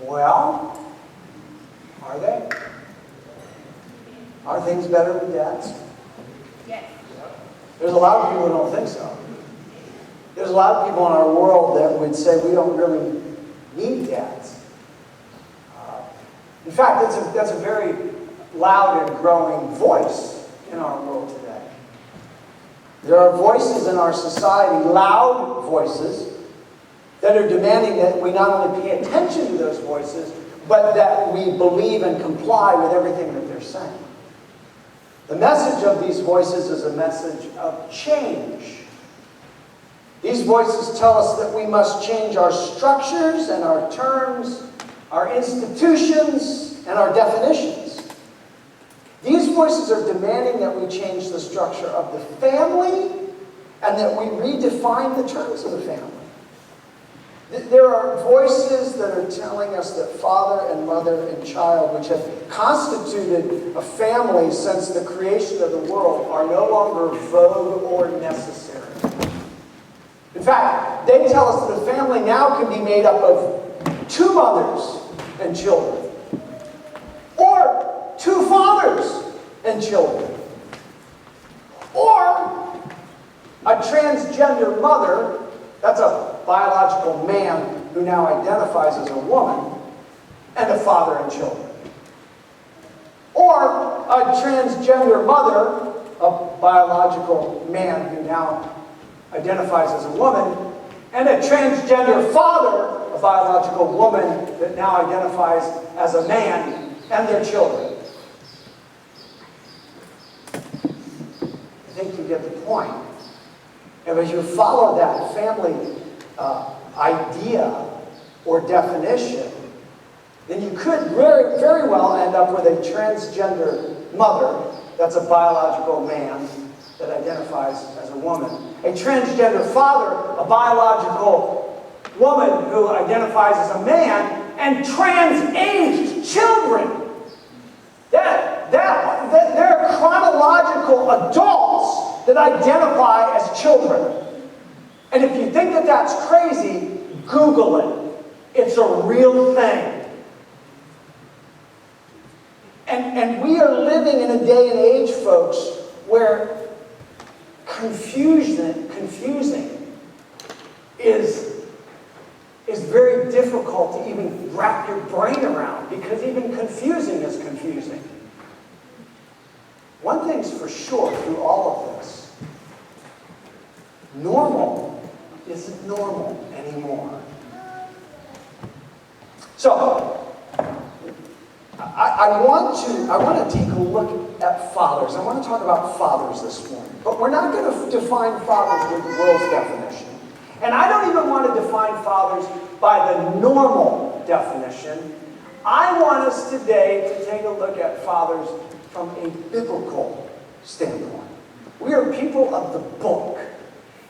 Well, are they? Are things better with dads? Yes. There's a lot of people who don't think so. There's a lot of people in our world that would say we don't really need dads. In fact, that's a very loud and growing voice in our world today. There are voices in our society, loud voices, that are demanding that we not only pay attention to those voices, but that we believe and comply with everything that they're saying. The message of these voices is a message of change. These voices tell us that we must change our structures and our terms, our institutions, and our definitions. These voices are demanding that we change the structure of the family and that we redefine the terms of the family. There are voices that are telling us that father and mother and child, which have constituted a family since the creation of the world, are no longer vogue or necessary. In fact, they tell us that a family now can be made up of 2 mothers and children, or 2 fathers and children, or a transgender mother, that's a biological man who now identifies as a woman, and a father and children. Or a transgender mother, a biological man who now identifies as a woman, and a transgender father, a biological woman that now identifies as a man, and their children. I think you get the point. And as you follow that family idea or definition, then you could very, very well end up with a transgender mother, that's a biological man that identifies as a woman. A transgender father, a biological woman who identifies as a man, and trans-aged children. They're chronological adults that identify as children. And if you think that that's crazy, Google it. It's a real thing. And we are living in a day and age, folks, where confusing is very difficult to even wrap your brain around, because even confusing is confusing. One thing's for sure through all of this: normal isn't normal anymore. So, I want to take a look at fathers. I want to talk about fathers this morning. But we're not going to define fathers with the world's definition. And I don't even want to define fathers by the normal definition. I want us today to take a look at fathers from a biblical standpoint. We are people of the book.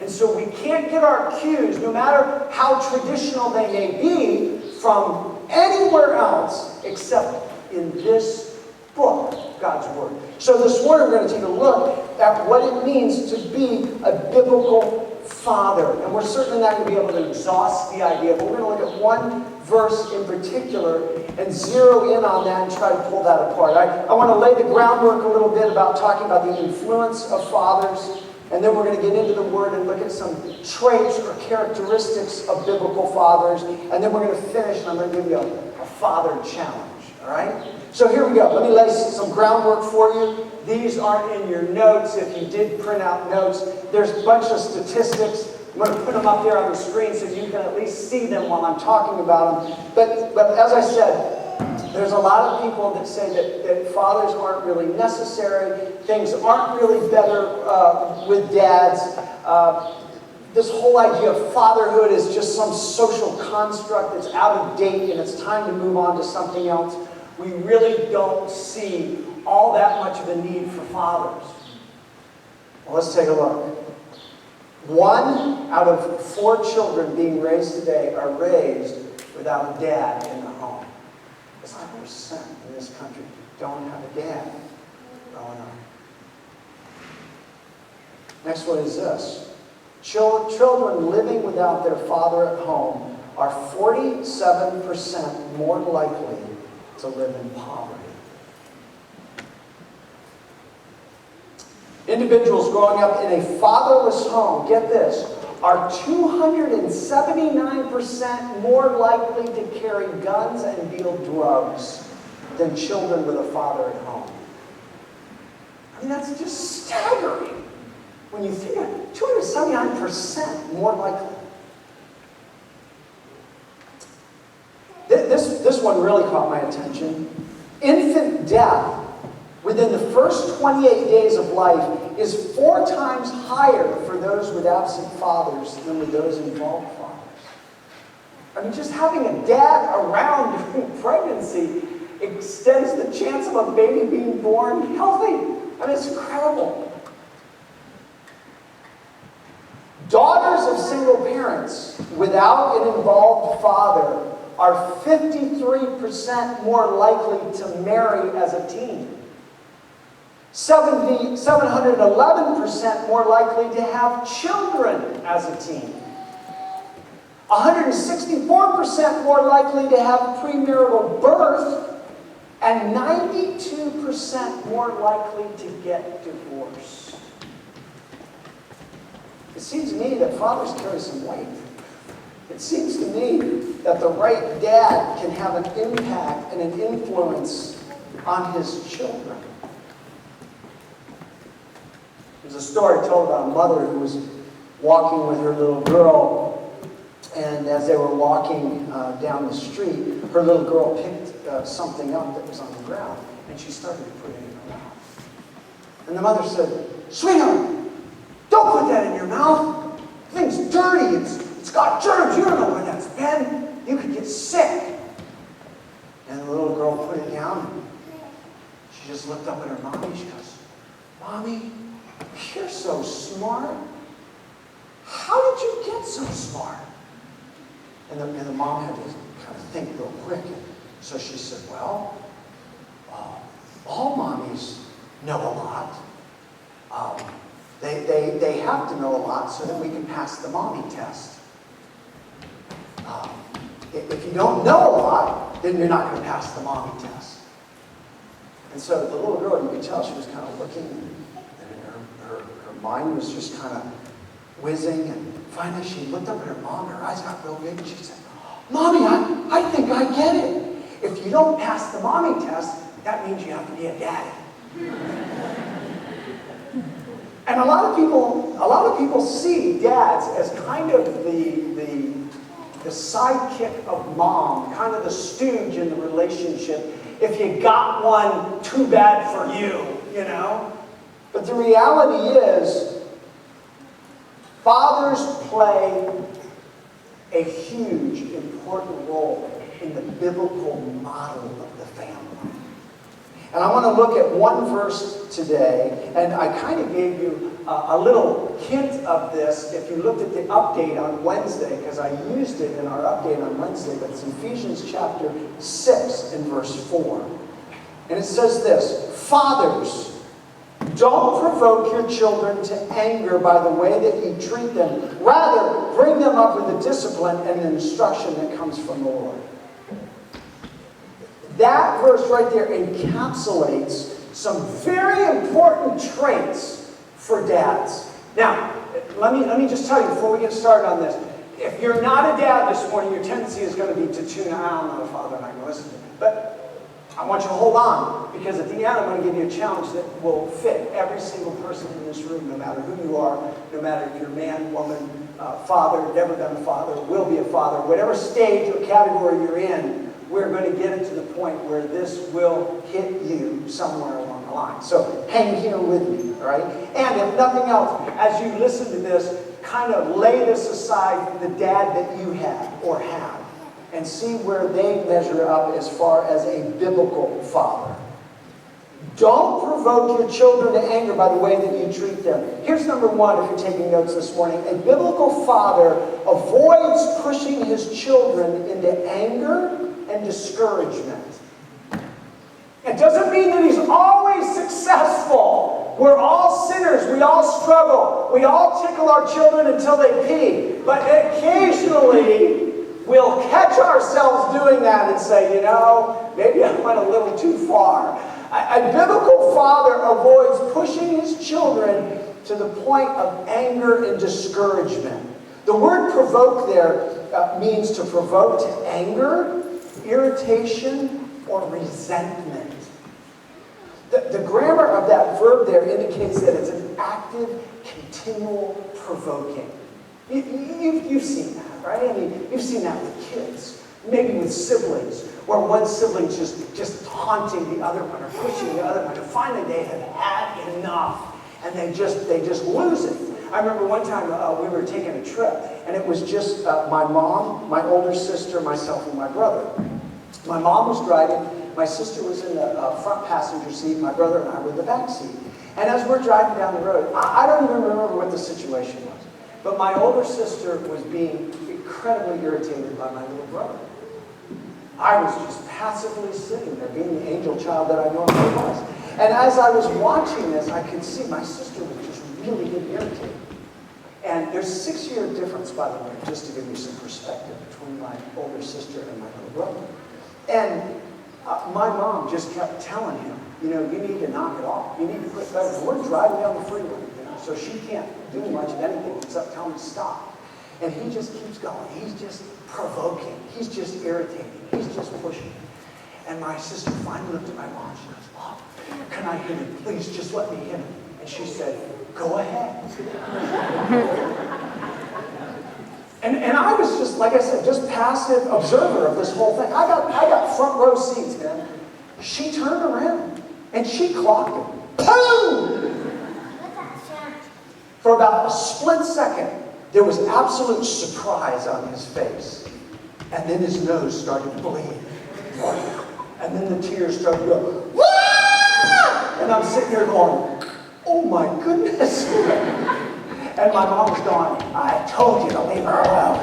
And so we can't get our cues, no matter how traditional they may be, from anywhere else except in this book, God's Word. So this morning we're going to take a look at what it means to be a biblical father. And we're certainly not going to be able to exhaust the idea, but we're going to look at one verse in particular and zero in on that and try to pull that apart. I want to lay the groundwork a little bit about talking about the influence of fathers, and then we're going to get into the Word and look at some traits or characteristics of biblical fathers, and then we're going to finish, and I'm going to give you a father challenge. All right? So here we go. Let me lay some groundwork for you. These aren't in your notes. If you did print out notes, there's a bunch of statistics. I'm going to put them up there on the screen so you can at least see them while I'm talking about them. But as I said, there's a lot of people that say that fathers aren't really necessary. Things aren't really better with dads. This whole idea of fatherhood is just some social construct that's out of date and it's time to move on to something else. We really don't see all that much of a need for fathers. Well, let's take a look. 1 out of 4 children being raised today are raised without a dad in the home. 5% in this country don't have a dad growing up. Next one is this. Children living without their father at home are 47% more likely to live in poverty. Individuals growing up in a fatherless home, get this, are 279% more likely to carry guns and deal drugs than children with a father at home. I mean, that's just staggering. When you think of it, 279% more likely. This one really caught my attention. Infant death within the first 28 days of life is 4 times higher for those with absent fathers than with those involved fathers. I mean, just having a dad around during pregnancy extends the chance of a baby being born healthy. I mean, it's incredible. Daughters of single parents without an involved father are 53% more likely to marry as a teen. 711% more likely to have children as a teen. 164% more likely to have premarital birth, and 92% more likely to get divorced. It seems to me that fathers carry some weight. It seems to me that the right dad can have an impact and an influence on his children. There's a story told about a mother who was walking with her little girl, and as they were walking down the street, her little girl picked something up that was on the ground, and she started to put it in her mouth. And the mother said, "Sweetheart, don't put that in your mouth. The thing's dirty. It's got germs. You don't know where that's been. You could get sick." And the little girl put it down, and she just looked up at her mommy. She goes, "Mommy, you're so smart. How did you get so smart?" And the mom had to kind of think real quick. So she said, "Well, all mommies know a lot. They have to know a lot so that we can pass the mommy test. If you don't know a lot, then you're not going to pass the mommy test." And so the little girl, you could tell she was kind of looking, and her mind was just kind of whizzing, and finally she looked up at her mom, her eyes got real big, and she said, "Mommy, I think I get it. If you don't pass the mommy test, that means you have to be a daddy." And a lot of people see dads as kind of the sidekick of mom, kind of the stooge in the relationship. If you got one, too bad for you, you know? But the reality is, fathers play a huge, important role in the biblical model of the family. And I want to look at one verse today, and I kind of gave you a little hint of this if you looked at the update on Wednesday, because I used it in our update on Wednesday, but it's Ephesians chapter 6 and verse 4. And it says this, "Fathers, don't provoke your children to anger by the way that you treat them. Rather, bring them up with the discipline and the instruction that comes from the Lord." That verse right there encapsulates some very important traits for dads. Now, let me just tell you before we get started on this. If you're not a dad this morning, your tendency is going to be to tune out. I'm not a father, and I can listen to it. But I want you to hold on, because at the end I'm going to give you a challenge that will fit every single person in this room, no matter who you are, no matter if you're man, woman, father, never been a father, will be a father, whatever stage or category you're in, we're going to get it to the point where this will hit you somewhere along the line. So hang here with me, all right? And if nothing else, as you listen to this, kind of lay this aside, the dad that you have or have, and see where they measure up as far as a biblical father. Don't provoke your children to anger by the way that you treat them. Here's number one, if you're taking notes this morning. A biblical father avoids pushing his children into anger and discouragement. It doesn't mean that he's always successful. We're all sinners. We all struggle. We all tickle our children until they pee. But occasionally, we'll catch ourselves doing that and say, maybe I went a little too far. A biblical father avoids pushing his children to the point of anger and discouragement. The word provoke there means to provoke to anger, irritation, or resentment. The grammar of that verb there indicates that it's an active, continual provoking. You've seen that, right? I mean, you've seen that with kids, maybe with siblings, where one sibling's just taunting the other one or pushing the other one, and finally they have had enough, and they just lose it. I remember one time we were taking a trip, and it was just my mom, my older sister, myself, and my brother. My mom was driving. My sister was in the front passenger seat. My brother and I were in the back seat. And as we're driving down the road, I don't even remember what the situation was. But my older sister was being incredibly irritated by my little brother. I was just passively sitting there, being the angel child that I normally was. And as I was watching this, I could see my sister was just really getting irritated. And there's a 6-year difference, by the way, just to give you some perspective, between my older sister and my little brother. And my mom just kept telling him, you need to knock it off. You need to quit better. We're driving down the freeway, so she can't do much of anything except tell him to stop. And he just keeps going. He's just provoking. He's just irritating. He's just pushing. And my sister finally looked at my mom. She goes, Mom, can I hit him? Please, just let me hit him. And she said, go ahead. And I was just, like I said, just passive observer of this whole thing. I got front row seats, man. She turned around and she clocked him. Boom! For about a split second, there was absolute surprise on his face. And then his nose started to bleed. And then the tears started to go, Wah! And I'm sitting here going, oh my goodness. And my mom was going, I told you to leave her alone.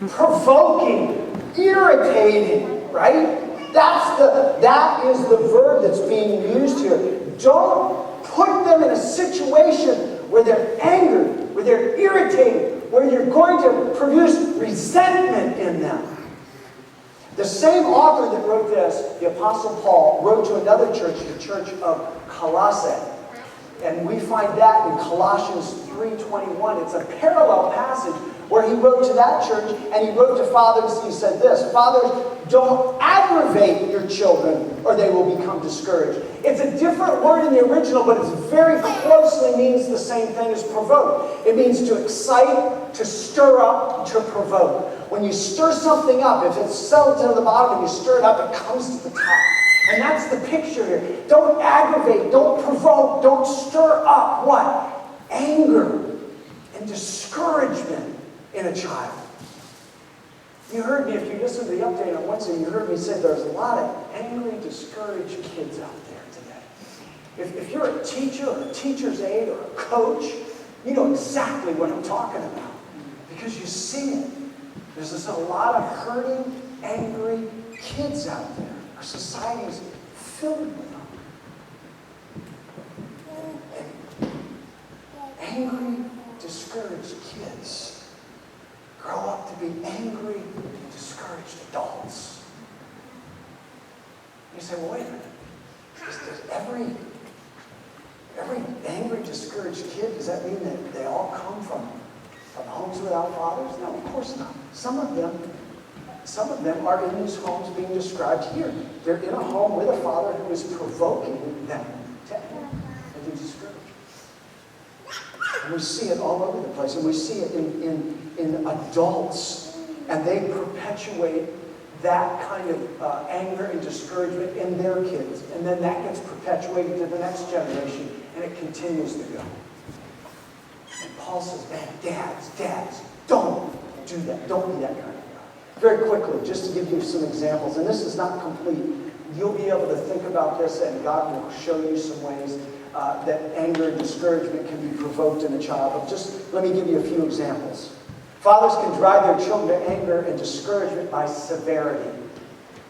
Provoking, irritating, right? That is the verb that's being used here. Don't put them in a situation where they're angered, where they're irritated, where you're going to produce resentment in them. The same author that wrote this, the Apostle Paul, wrote to another church, the church of Colossae. And we find that in Colossians 3:21. It's a parallel passage where he wrote to that church, and he wrote to fathers. He said this, Fathers, don't aggravate your children, or they will become discouraged. It's a different word in the original, but it very closely means the same thing as provoke. It means to excite, to stir up, to provoke. When you stir something up, if it's settled to the bottom and you stir it up, it comes to the top. And that's the picture here. Don't aggravate, don't provoke, don't stir up what? Anger and discouragement in a child. You heard me, if you listened to the update on Wednesday, you heard me say there's a lot of angry, discouraged kids out there today. If you're a teacher or a teacher's aide or a coach, you know exactly what I'm talking about because you see it. There's just a lot of hurting, angry kids out there. Our society is filled with them. And angry, discouraged kids grow up to be angry, discouraged adults. You say, well, wait a minute. Does every angry, discouraged kid, does that mean that they all come from homes without fathers? No, of course not. Some of them are in these homes being described here. They're in a home with a father who is provoking them to anger and to discourage. And we see it all over the place. And we see it in adults. And they perpetuate that kind of anger and discouragement in their kids. And then that gets perpetuated to the next generation. And it continues to go. And Paul says, man, dads, don't do that. Don't be that kind of guy. Very quickly, just to give you some examples, and this is not complete. You'll be able to think about this, and God will show you some ways that anger and discouragement can be provoked in a child. But just let me give you a few examples. Fathers can drive their children to anger and discouragement by severity,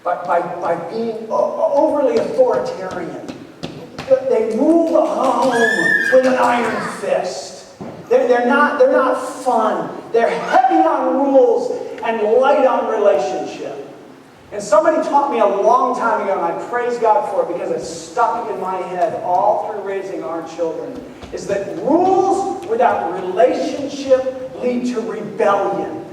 by being overly authoritarian. They rule the home with an iron fist. They're They're not fun. They're heavy on rules and light on relationship. And somebody taught me a long time ago, and I praise God for it because it stuck in my head all through raising our children, is that rules without relationship lead to rebellion.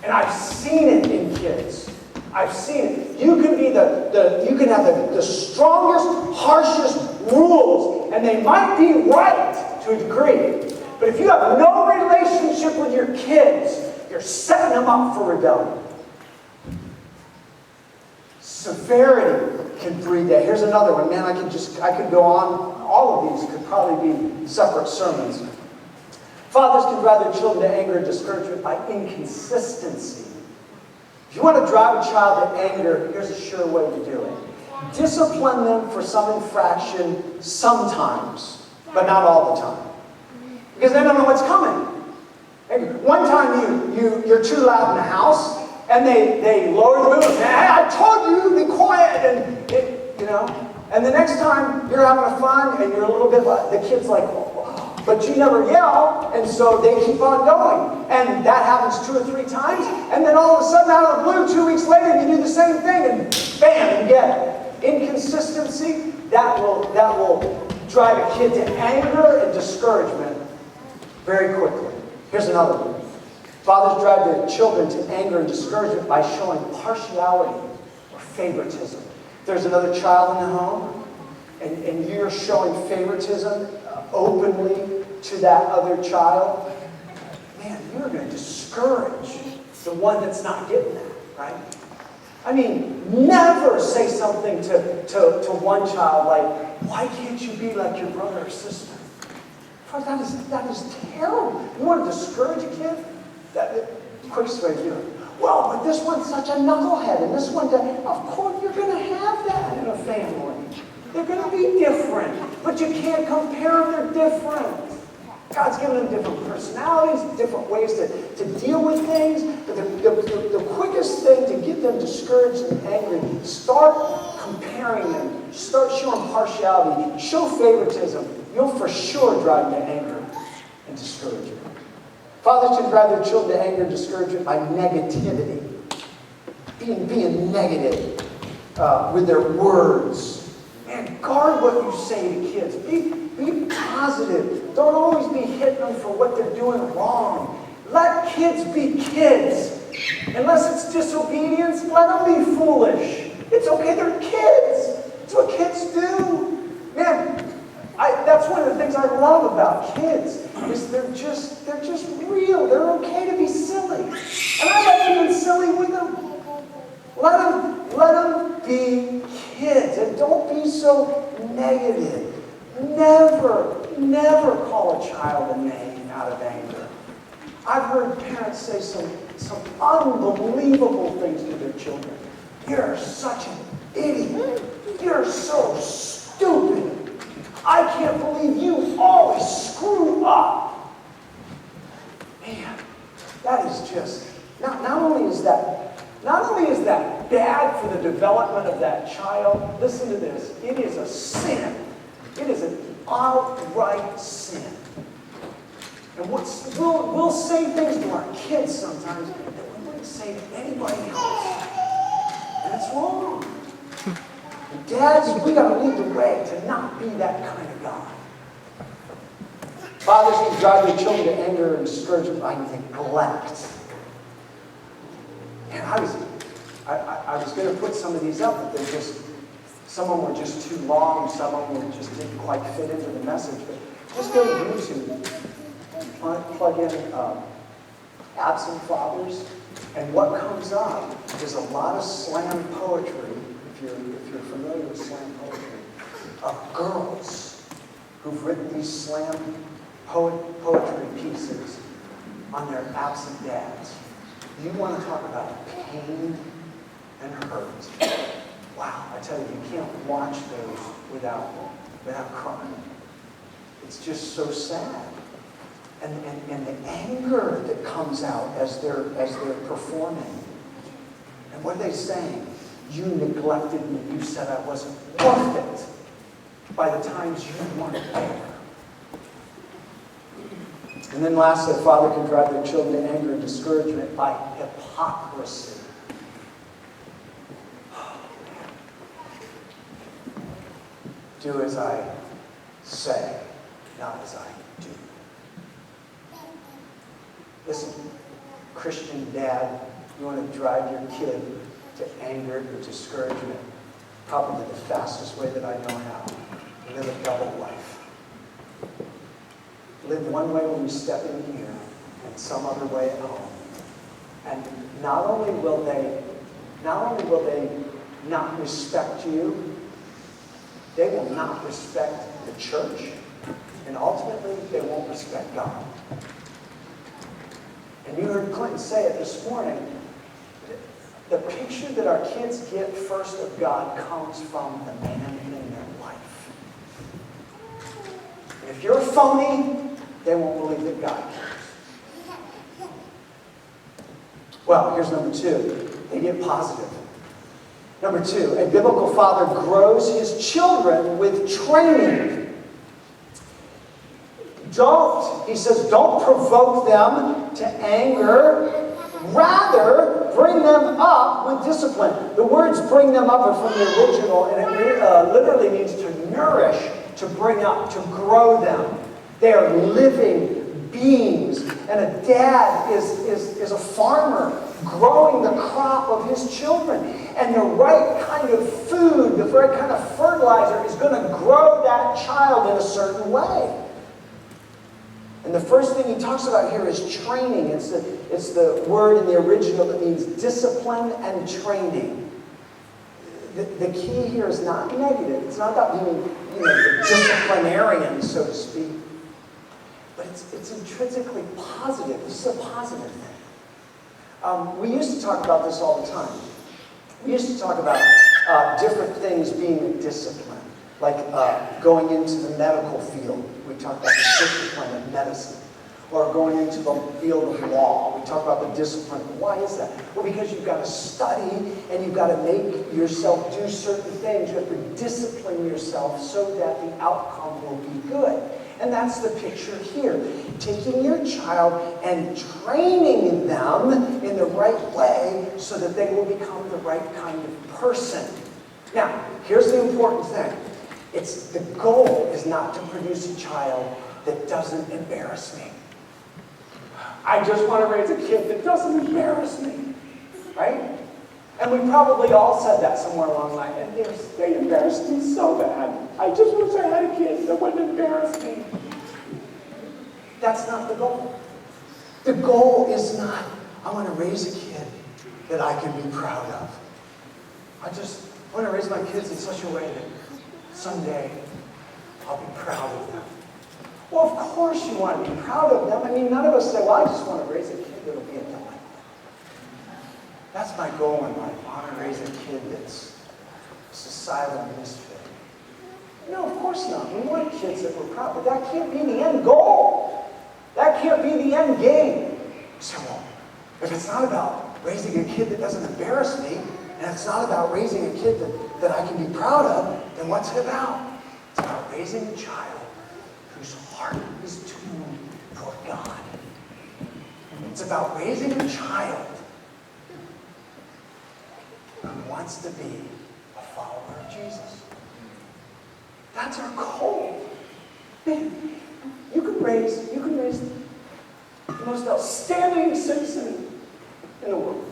And I've seen it in kids. I've seen it. You can be you can have the strongest, harshest rules, and they might be right to a degree. But if you have no relationship with your kids, you're setting them up for rebellion. Severity can breed that. Here's another one. Man, I could go on. All of these could probably be separate sermons. Fathers can drive their children to anger and discouragement by inconsistency. If you want to drive a child to anger, here's a sure way to do it. Discipline them for some infraction sometimes, but not all the time. Because they don't know what's coming. One time you're too loud in the house, and they lower the boom. Hey, I told you to be quiet, and the next time you're having fun and you're a little bit like, the kid's like, but you never yell, and so they keep on going. And that happens 2 or 3 times, and then all of a sudden out of the blue, 2 weeks later, you do the same thing, and bam, you get it. Inconsistency, that will drive a kid to anger and discouragement very quickly. Here's another one. Fathers drive their children to anger and discouragement by showing partiality or favoritism. If there's another child in the home, and you're showing favoritism openly to that other child, man, you're going to discourage the one that's not getting that, right? I mean, never say something to one child like, why can't you be like your brother or sister? That is terrible. You want to discourage a kid? The quickest way to do it. Well, but this one's such a knucklehead, and this one, of course you're going to have that in a family. They're going to be different, but you can't compare them. They're different. God's given them different personalities, different ways to deal with things. But the quickest thing to get them discouraged and angry, start comparing them. Start showing partiality. Show favoritism. You'll for sure drive them to anger and discouragement. Fathers can drive their children to anger and discouragement by negativity. Being negative with their words. Man, guard what you say to kids. Be positive. Don't always be hitting them for what they're doing wrong. Let kids be kids. Unless it's disobedience, let them be foolish. It's okay, they're kids. It's what kids do. Man, that's one of the things I love about kids, is they're just real. They're okay to be silly. And I like being silly with them. Let them be kids, and don't be so negative. Never call a child a name out of anger. I've heard parents say some unbelievable things to their children. You're such an idiot. You're so stupid. I can't believe you always screw up. Man, that is just, not only is that bad for the development of that child, listen to this, it is a sin. It is an outright sin. And we'll say things to our kids sometimes that we wouldn't say to anybody else. And it's wrong. And dads, we got to lead the way to not be that kind of God. Fathers can drive their children to anger and discouragement by neglect. And I was going to put some of these up, but some of them were just too long, some of them just didn't quite fit into the message. But just go to YouTube, plug in absent fathers, and what comes up is a lot of slam poetry, if you're familiar with slam poetry, of girls who've written these slam poetry pieces on their absent dads. You want to talk about pain and hurt. Wow, I tell you, you can't watch those without crying. It's just so sad. And the anger that comes out as they're performing. And what are they saying? You neglected me. You said I wasn't worth it by the times you weren't there. And then lastly, a father can drive their children to anger and discouragement by hypocrisy. Do as I say, not as I do. Listen, Christian dad, you want to drive your kid to anger or discouragement, probably the fastest way that I know how. Live a double life. Live one way when you step in here and some other way at home. And not only will they not respect you, they will not respect the church, and ultimately they won't respect God. And you heard Clinton say it this morning. The picture that our kids get first of God comes from the man in their life. And if you're a phony, they won't believe that God cares. Well, here's number two. They get positive. Number two, a biblical father grows his children with training. He says, don't provoke them to anger. Rather, bring them up with discipline. The words bring them up are from the original, and it literally means to nourish, to bring up, to grow them. They are living beings. And a dad is a farmer growing the crop of his children. And the right kind of food, the right kind of fertilizer is going to grow that child in a certain way. And the first thing he talks about here is training. It's the word in the original that means discipline and training. The key here is not negative. It's not about being, the disciplinarian, so to speak. But it's intrinsically positive. This is a positive thing. We used to talk about this all the time. We used to talk about different things being a discipline. Like going into the medical field. We talk about the discipline of medicine. Or going into the field of law. We talk about the discipline. Why is that? Well, because you've got to study and you've got to make yourself do certain things. You have to discipline yourself so that the outcome will be good. And that's the picture here. Taking your child and training them in the right way so that they will become the right kind of person. Now, here's the important thing. The goal is not to produce a child that doesn't embarrass me. I just want to raise a kid that doesn't embarrass me. Right? And we probably all said that somewhere along the line. And they embarrassed me so bad. I just wish I had a kid that wouldn't embarrass me. That's not the goal. The goal is not, I want to raise a kid that I can be proud of. I want to raise my kids in such a way that someday I'll be proud of them. Well, of course you want to be proud of them. I mean, none of us say, well, I just want to raise a kid that'll be a delight. That's my goal in life. I want to raise a kid that's a societal misfit. No, of course not. We want kids that we're proud of. But that can't be the end goal. That can't be the end game. You say, well, if it's not about raising a kid that doesn't embarrass me, and it's not about raising a kid that I can be proud of, then what's it about? It's about raising a child whose heart is tuned toward God. It's about raising a child who wants to be a follower of Jesus. That's our goal. Man, you can raise the most outstanding citizen in the world.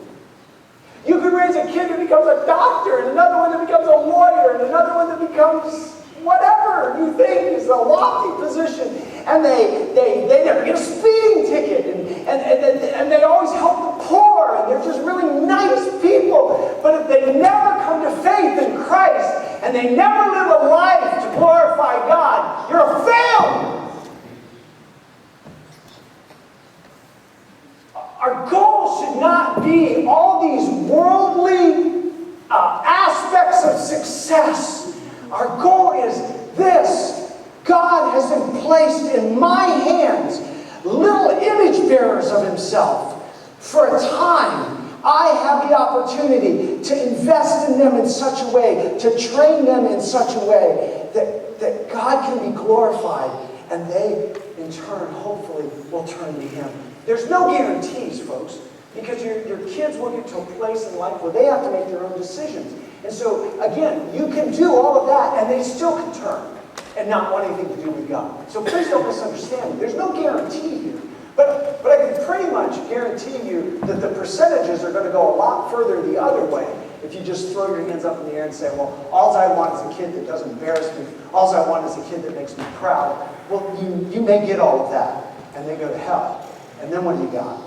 You could raise a kid that becomes a doctor, and another one that becomes a lawyer, and another one that becomes whatever you think is a lofty position. And they never get a speeding ticket, and they always help the poor, and they're just really nice people. But if they never come to faith in Christ, and they never live a life to glorify God, you're a failure. Our goal should not be all these worldly aspects of success. Our goal is this. God has placed in my hands little image bearers of himself. For a time, I have the opportunity to invest in them in such a way, to train them in such a way that God can be glorified, and they, in in turn, hopefully, will turn to Him. There's no guarantees, folks, because your kids will get to a place in life where they have to make their own decisions. And so, again, you can do all of that, and they still can turn and not want anything to do with God. So please don't misunderstand me. There's no guarantee here. But I can pretty much guarantee you that the percentages are going to go a lot further the other way if you just throw your hands up in the air and say, well, all I want is a kid that doesn't embarrass me. All I want is a kid that makes me proud. Well, you may get all of that, and they go to hell. And then what do you got?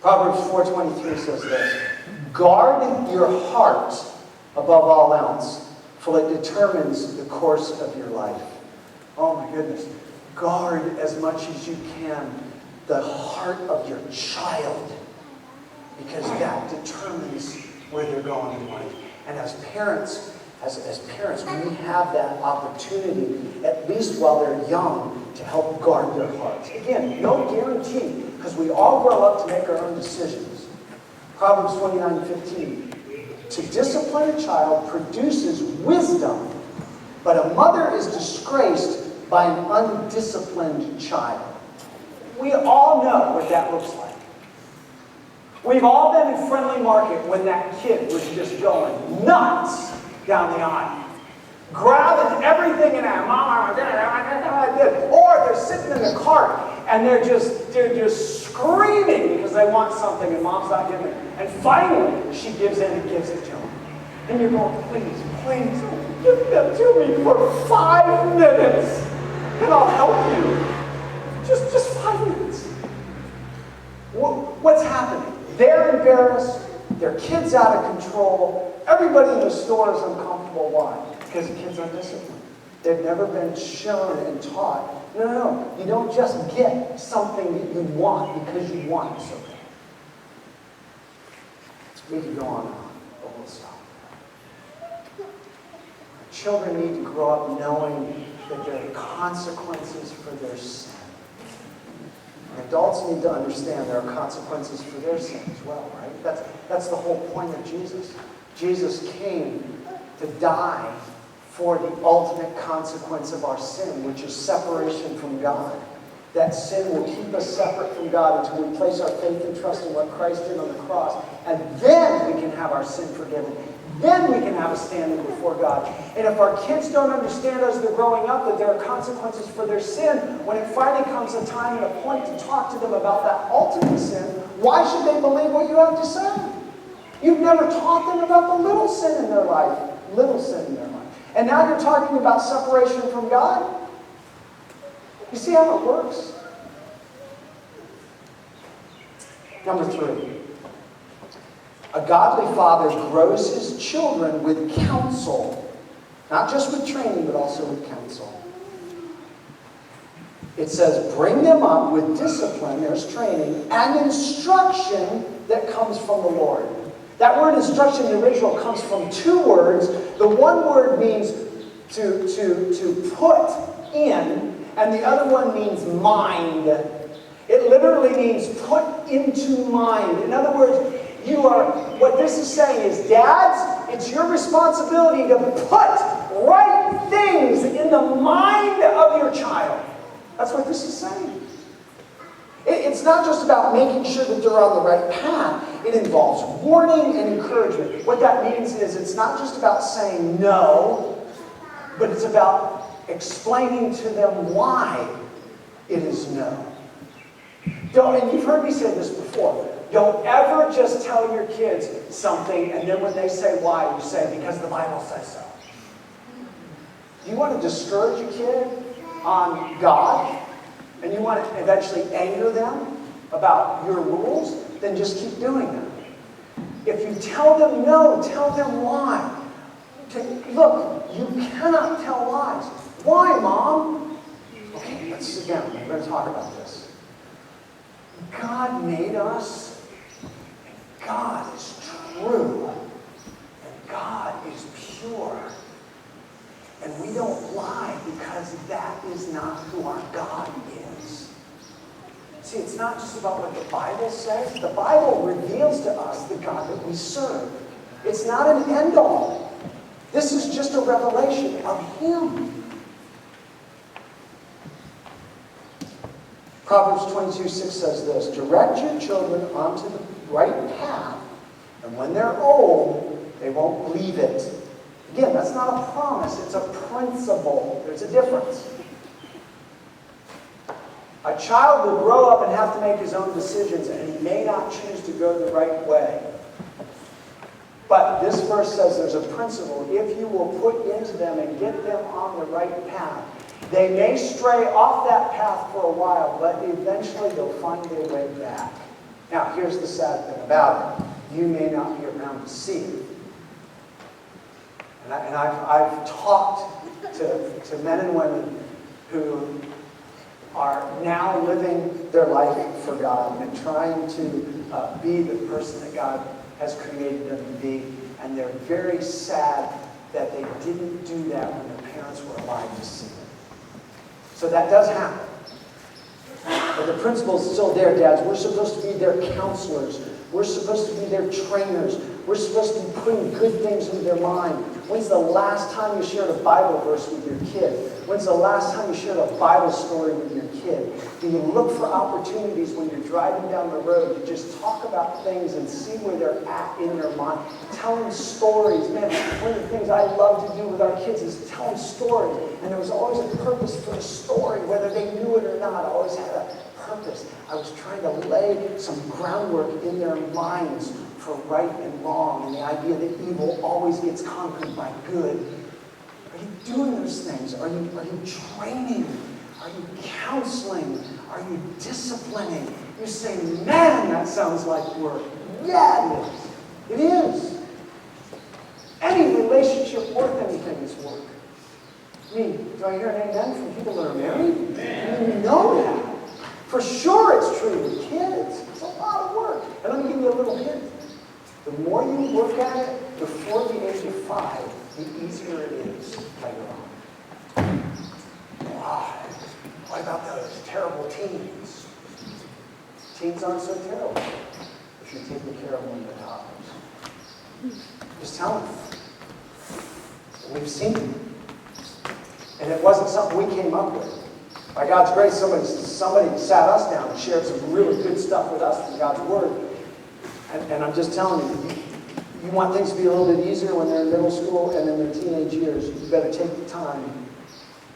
Proverbs 4:23 says this, guard your heart above all else, for it determines the course of your life. Oh my goodness. Guard as much as you can the heart of your child, because that determines where they're going in life. And as parents, we have that opportunity, at least while they're young, to help guard their hearts. Again, no guarantee, because we all grow up to make our own decisions. Proverbs 29:15. To discipline a child produces wisdom, but a mother is disgraced by an undisciplined child. We all know what that looks like. We've all been in Friendly Market when that kid was just going nuts down the aisle, grabbing everything in there. Mom, I did. Or they're sitting in the cart and they're just screaming because they want something and mom's not giving it. And finally, she gives in and gives it to them. And you're going, please, give them to me for 5 minutes and I'll help you. Just 5 minutes. What's happening? They're embarrassed. Their kid's out of control. Everybody in the store is uncomfortable. Why? Because the kid's undisciplined. They've never been shown and taught. No. You don't just get something that you want because you want it so bad. We can go on and on, but we'll stop. Children need to grow up knowing that there are consequences for their sin. Adults need to understand there are consequences for their sin as well, right? That's the whole point of Jesus. Jesus came to die for the ultimate consequence of our sin, which is separation from God. That sin will keep us separate from God until we place our faith and trust in what Christ did on the cross. And then we can have our sin forgiven. Then we can have a standing before God. And if our kids don't understand as they're growing up that there are consequences for their sin, when it finally comes a time and a point to talk to them about that ultimate sin, why should they believe what you have to say? You've never taught them about the little sin in their life. Little sin in their life. And now you're talking about separation from God? You see how it works? Number 3. A godly father grows his children with counsel. Not just with training, but also with counsel. It says, bring them up with discipline, there's training, and instruction that comes from the Lord. That word instruction in the original comes from 2 words. The one word means to put in, and the other one means mind. It literally means put into mind. In other words, what this is saying is, dads, it's your responsibility to put right things in the mind of your child. That's what this is saying. It's not just about making sure that they're on the right path. It involves warning and encouragement. What that means is it's not just about saying no, but it's about explaining to them why it is no. And you've heard me say this before. Don't ever just tell your kids something and then when they say why, you say, because the Bible says so. Do you want to discourage a kid on God and you want to eventually anger them about your rules? Then just keep doing that. If you tell them no, tell them why. Look, you cannot tell lies. Why, Mom? Okay, let's sit down. We're going to talk about this. God made us. God is true, and God is pure. And we don't lie because that is not who our God is. See, it's not just about what the Bible says. The Bible reveals to us the God that we serve. It's not an end-all. This is just a revelation of Him. Proverbs 22:6 says this, direct your children onto the right path, and when they're old, they won't leave it. Again, that's not a promise, it's a principle. There's a difference. A child will grow up and have to make his own decisions, and he may not choose to go the right way. But this verse says there's a principle. If you will put into them and get them on the right path, they may stray off that path for a while, but eventually they'll find their way back. Now, here's the sad thing about it. You may not be around to see it. And I've talked to men and women who are now living their life for God and trying to be the person that God has created them to be. And they're very sad that they didn't do that when their parents were alive to see them. So that does happen. But the principle is still there, dads. We're supposed to be their counselors. We're supposed to be their trainers. We're supposed to be putting good things into their mind. When's the last time you shared a Bible verse with your kid? When's the last time you shared a Bible story with your kid? Do you look for opportunities when you're driving down the road to just talk about things and see where they're at in their mind? Tell them stories. Man, one of the things I love to do with our kids is tell them stories. And there was always a purpose for the story, whether they knew it or not. I always had a purpose. I was trying to lay some groundwork in their minds for right and wrong, and the idea that evil always gets conquered by good. Are you doing those things? Are you training? Are you counseling? Are you disciplining? You say, man, that sounds like work. Yeah, it is. It is. Any relationship worth anything is work. I mean, do I hear an amen from people that are married? Amen. You know that. For sure it's true with kids. It's a lot of work. And let me give you a little hint. The more you work at it before the age of 5, the easier it is later on. Wow. What about those terrible teens? Teens aren't so terrible if you're taking care of them when they're toddlers. Just tell them. We've seen it. And it wasn't something we came up with. By God's grace, somebody sat us down and shared some really good stuff with us from God's Word. And I'm just telling you, you want things to be a little bit easier when they're in middle school and in their teenage years. You better take the time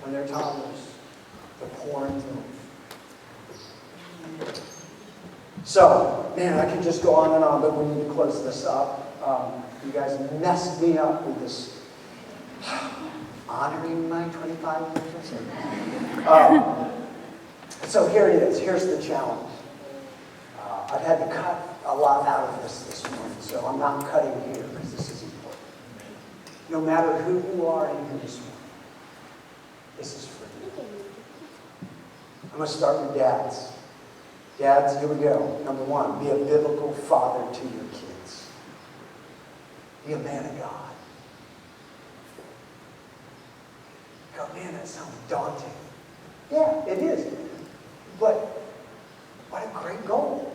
when they're toddlers to pour into them. So, man, I could just go on and on, but we need to close this up. You guys messed me up with this honoring my 25 years. So here it is. Here's the challenge. I've had to cut a lot out of this morning, so I'm not cutting here because this is important. No matter who you are in here this morning, this is for you. I'm going to start with dads. Dads, here we go. Number 1, be a biblical father to your kids. Be a man of God. Go, man, that sounds daunting. Yeah, it is. But what a great goal.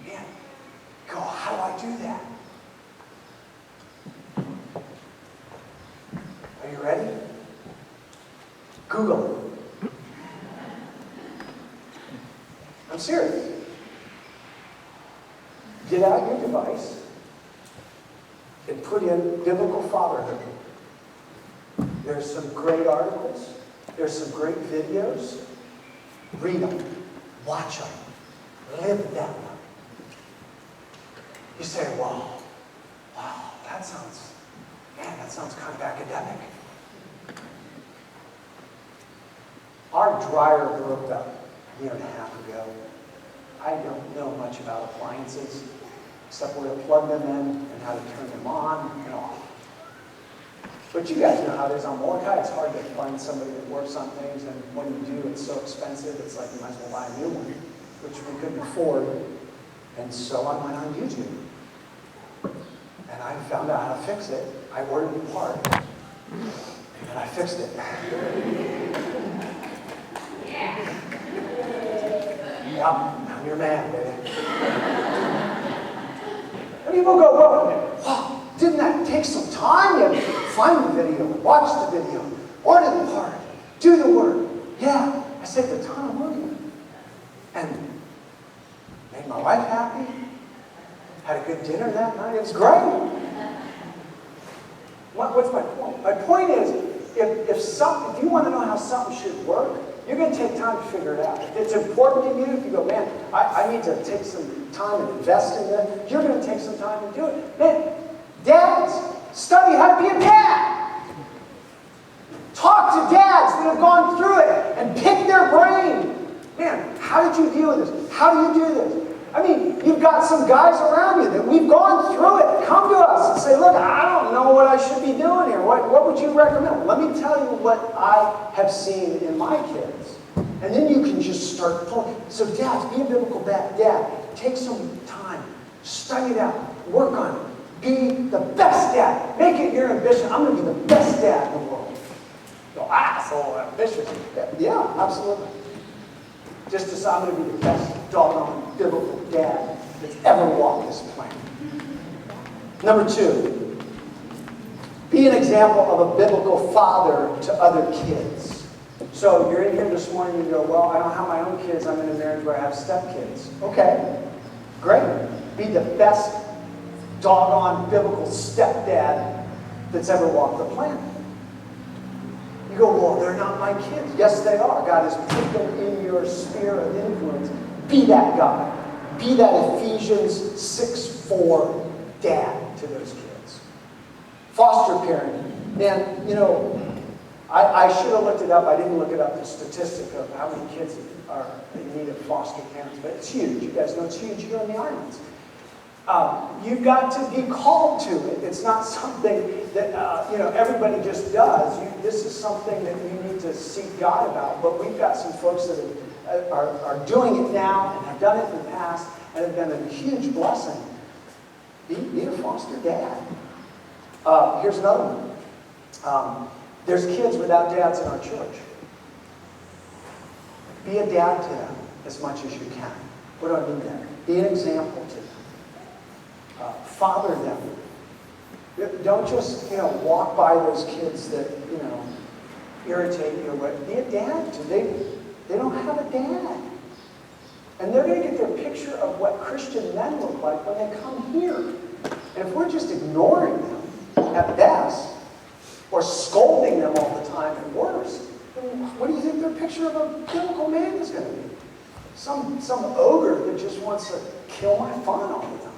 Man, go, how do I do that? Are you ready? Google it. I'm serious. Get out your device and put in biblical fatherhood. There's some great articles. There's some great videos. Read them. Watch them. Live them. You say, wow, that sounds kind of academic. Our dryer broke about a year and a half ago. I don't know much about appliances, except where to plug them in and how to turn them on and off. But you guys know how it is on Molokai. It's hard to find somebody that works on things, and when you do, it's so expensive, it's like you might as well buy a new one, which we couldn't afford. And so I went on YouTube. And I found out how to fix it. I ordered the part. And I fixed it. Yep, I'm your man, baby. And people go, whoa. Didn't that take some time? You had to find the video, watch the video, order the part, do the work. Yeah, I saved a ton of money. And made my wife happy. Had a good dinner that night. It was great. What's my point? My point is, if you want to know how something should work, you're going to take time to figure it out. If it's important to you, if you go, man, I need to take some time and invest in that, you're going to take some time to do it. Man, dads, study how to be a dad. Talk to dads that have gone through it and pick their brain. Man, how did you deal with this? How do you do this? I mean, you've got some guys around you that we've gone through it. Come to us and say, look, I don't know what I should be doing here. What would you recommend? Let me tell you what I have seen in my kids. And then you can just start pulling. So dads, be a biblical dad. Take some time. Study it out. Work on it. Be the best dad. Make it your ambition. I'm going to be the best dad in the world. Go, so ambitious. Yeah, absolutely. Just as I'm going to be the best doggone biblical dad that's ever walked this planet. Number 2, be an example of a biblical father to other kids. So you're in here this morning and you go, well, I don't have my own kids. I'm in a marriage where I have stepkids. Okay, great. Be the best doggone biblical stepdad that's ever walked the planet. You go, well, they're not my kids. Yes, they are. God has put them in your sphere of influence. Be that guy. Be that Ephesians 6:4 dad to those kids. Foster parenting. Man, you know, I should have looked it up. I didn't look it up, the statistic of how many kids are in need of foster parents, but it's huge. You guys know it's huge here in the islands. You've got to be called to it. It's not something that everybody just does. This is something that you need to seek God about. But we've got some folks that are doing it now and have done it in the past and have been a huge blessing. Be a foster dad. Here's another one. There's kids without dads in our church. Be a dad to them as much as you can. What do I mean there? Be an example to them. Father them. Don't just walk by those kids that irritate you. But be a dad to them. They don't have a dad, and they're going to get their picture of what Christian men look like when they come here. And if we're just ignoring them at best, or scolding them all the time at worst, then what do you think their picture of a biblical man is going to be? Some ogre that just wants to kill my fun all the time.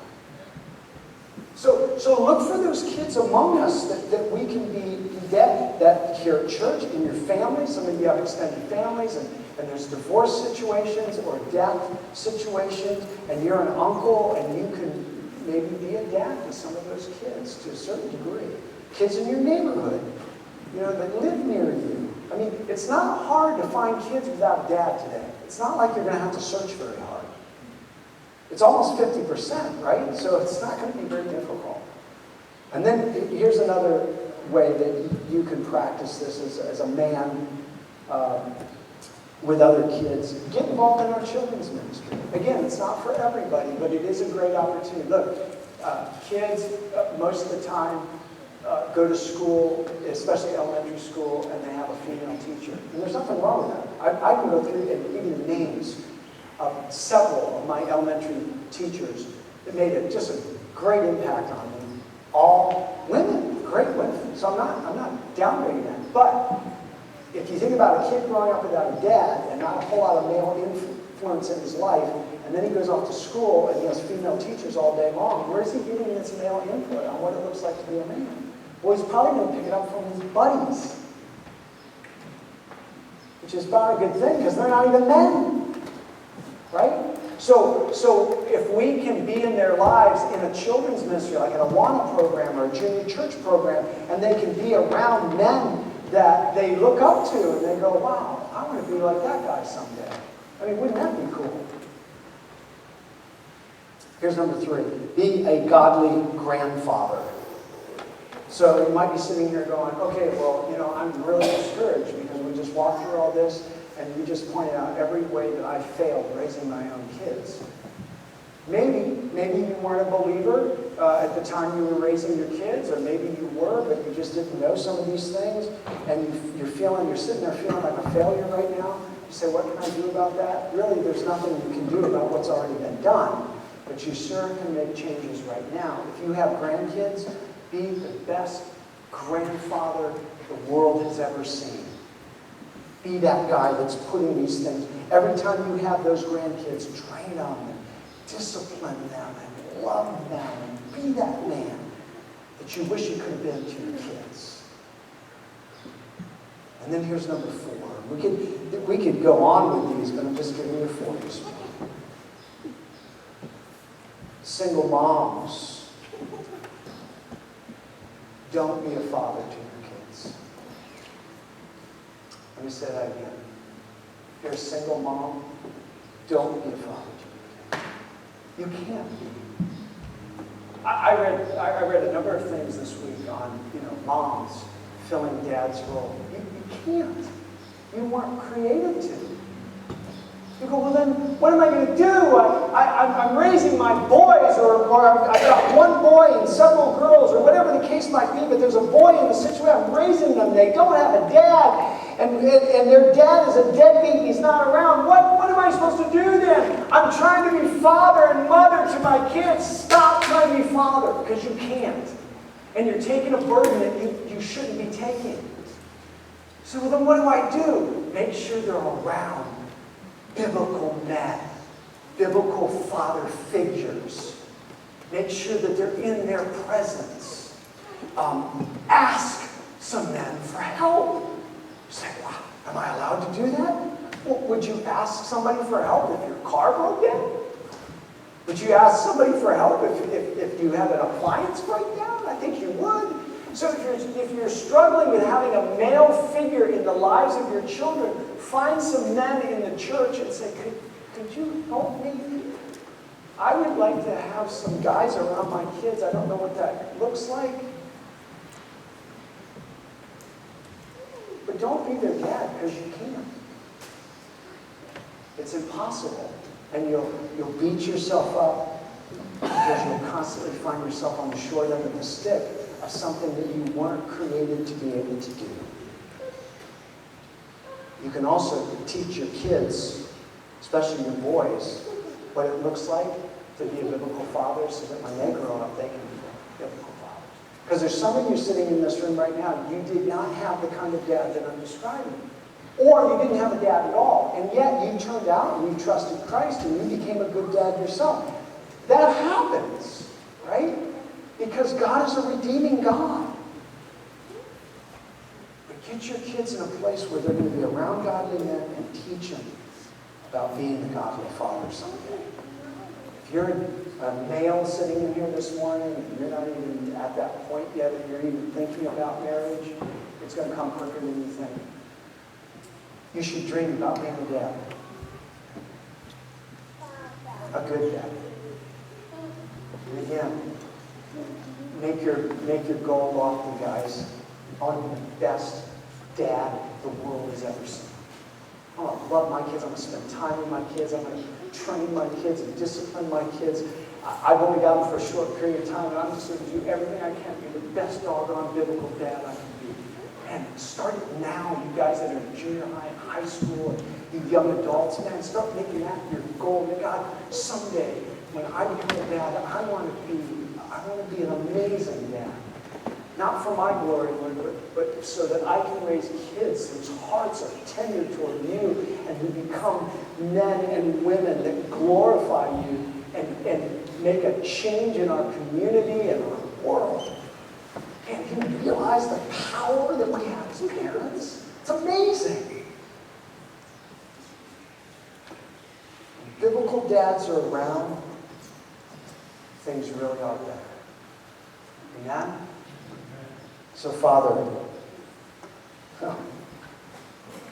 So look for those kids among us that we can be that here at church, in your family. Some of you have extended families, and there's divorce situations or death situations, and you're an uncle, and you can maybe be a dad to some of those kids to a certain degree. Kids in your neighborhood, that live near you. I mean, it's not hard to find kids without a dad today. It's not like you're going to have to search very hard. It's almost 50%, right? So it's not going to be very difficult. And then here's another way that you can practice this as a man with other kids. Get involved in our children's ministry. Again, it's not for everybody, but it is a great opportunity. Look, kids, most of the time, go to school, especially elementary school, and they have a female teacher. And there's nothing wrong with that. I can go through and give you the names of several of my elementary teachers that made just a great impact on me. All women, great women. So I'm not downgrading that. But if you think about a kid growing up without a dad and not a whole lot of male influence in his life, and then he goes off to school and he has female teachers all day long, where's he getting this male input on what it looks like to be a man? Well, he's probably going to pick it up from his buddies, which is about a good thing because they're not even men, right? So if we can be in their lives in a children's ministry, like an Awana program or a junior church program, and they can be around men that they look up to, and they go, wow, I want to be like that guy someday. I mean, wouldn't that be cool? Here's number 3. Be a godly grandfather. So you might be sitting here going, okay, well, I'm really discouraged because we just walked through all this and you just pointed out every way that I failed raising my own kids. Maybe maybe you weren't a believer at the time you were raising your kids, or maybe you were, but you just didn't know some of these things, and you're sitting there feeling like a failure right now. You say, what can I do about that? Really, there's nothing you can do about what's already been done, but you sure can make changes right now. If you have grandkids, be the best grandfather the world has ever seen. Be that guy that's putting these things. Every time you have those grandkids, train them and discipline them and love them and be that man that you wish you could have been to your kids. And then here's number 4. We could go on with these, but I'm just giving you 4 this morning. Single moms, don't be a father to your kids. Let me say that again. If you're a single mom, don't be a father to your kids. You can't be. I read a number of things this week on, moms filling dad's role. You can't. You weren't created to. You go, well then, what am I going to do? I'm raising my boys, or I've got one boy and several girls, or whatever the case might be, but there's a boy in the situation. I'm raising them. They don't have a dad, and their dad is a deadbeat. He's not around. What am I supposed to do then? I'm trying to be father and mother to my kids. Stop trying to be father, because you can't. And you're taking a burden that you shouldn't be taking. So then what do I do? Make sure they're around biblical men, biblical father figures. Make sure that they're in their presence. Ask some men for help. You say, wow, am I allowed to do that? Well, would you ask somebody for help if your car broke down? Would you ask somebody for help if you had an appliance breakdown? I think you would. So if you're struggling with having a male figure in the lives of your children, find some men in the church and say, could you help me? I would like to have some guys around my kids. I don't know what that looks like. But don't be their dad, because you can't. It's impossible. And you'll beat yourself up because you'll constantly find yourself on the short end of the stick of something that you weren't created to be able to do. You can also teach your kids, especially your boys, what it looks like to be a biblical father, so that when they grow up, they can be biblical fathers. Because there's some of you sitting in this room right now, you did not have the kind of dad that I'm describing. Or you didn't have a dad at all, and yet you turned out and you trusted Christ and you became a good dad yourself. That happens, right? Because God is a redeeming God. But get your kids in a place where they're going to be around godly men and teach them about being a godly father someday. If you're a male sitting in here this morning and you're not even at that point yet, and you're even thinking about marriage, it's going to come quicker than you think. You should dream about being a dad. A good dad. And again, make your goal lofty, guys. I want to be the best dad the world has ever seen. I want to love my kids. I'm going to spend time with my kids. I'm going to train my kids and discipline my kids. I've only got them for a short period of time, and I'm just going to do everything I can to be the best doggone biblical dad I can be. And start it now, you guys that are in junior high and high school, and you young adults, man, start making that your goal. God, someday, when I become a dad, I want to be an amazing dad. Not for my glory, Lord, but so that I can raise kids whose hearts are tender toward you and who become men and women that glorify you and make a change in our community and our world. Man, you realize the power that we have as parents? It's amazing. When biblical dads are around, things really are better. Amen? So, Father,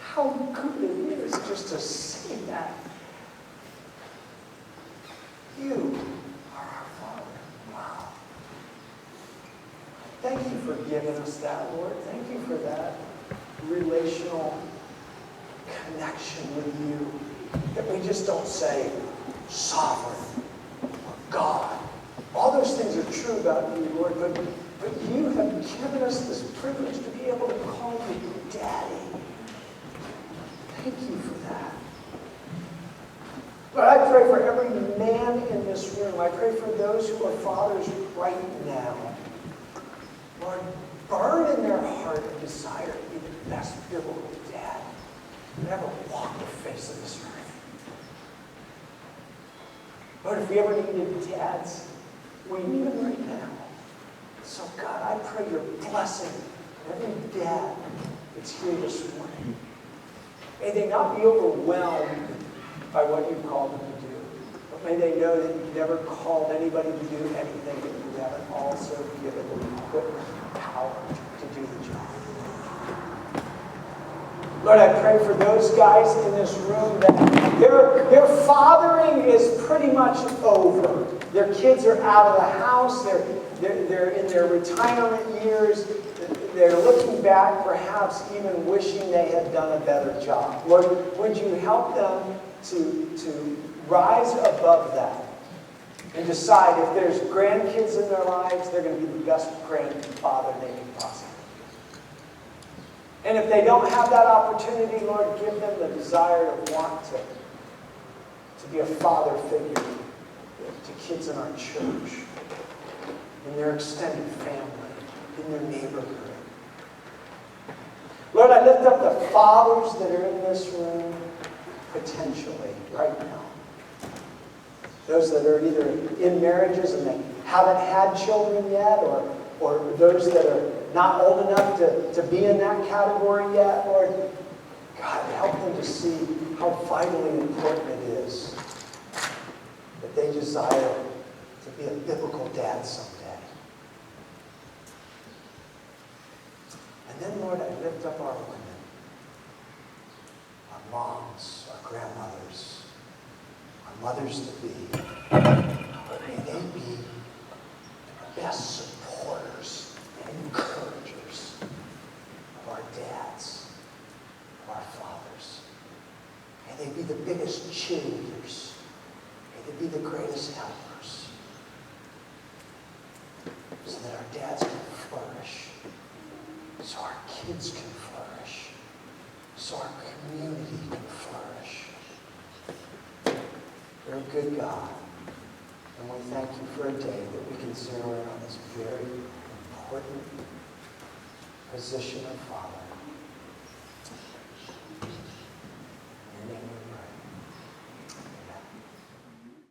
how good it is just to say that. You are our Father. Wow. Thank you for giving us that, Lord. Thank you for that relational connection with you. That we just don't say sovereign or God. about you, Lord, but you have given us this privilege to be able to call you Daddy. Thank you for that. Lord, I pray for every man in this room. I pray for those who are fathers right now. Lord, burn in their heart a desire to be the best biblical dad who ever walked the face of this earth. Lord, if we ever needed dads, we need them right now. So God, I pray your blessing on every dad that's here this morning. May they not be overwhelmed by what you've called them to do, but may they know that you've never called anybody to do anything that you haven't also given them equipment and power to do the job. Lord, I pray for those guys in this room that their fathering is pretty much over. Their kids are out of the house. They're in their retirement years. They're looking back, perhaps even wishing they had done a better job. Lord, would you help them to rise above that and decide if there's grandkids in their lives, they're going to be the best grandfather they can possibly be. And if they don't have that opportunity, Lord, give them the desire to want to be a father figure to kids in our church, in their extended family, in their neighborhood. Lord, I lift up the fathers that are in this room potentially right now. Those that are either in marriages and they haven't had children yet, or those that are not old enough to be in that category yet, Lord, God, help them to see how vitally important it is that they desire to be a biblical dad someday. And then, Lord, I lift up our women, our moms, our grandmothers, our mothers-to-be. May they be the best supporters and encouragers of our dads, of our fathers. May they be the biggest cheerleaders. May they be the greatest helpers, so that our dads can flourish, so our kids can flourish, so our community can flourish. You're a good God, and we thank you for a day that we can zero in on this very important position of Father.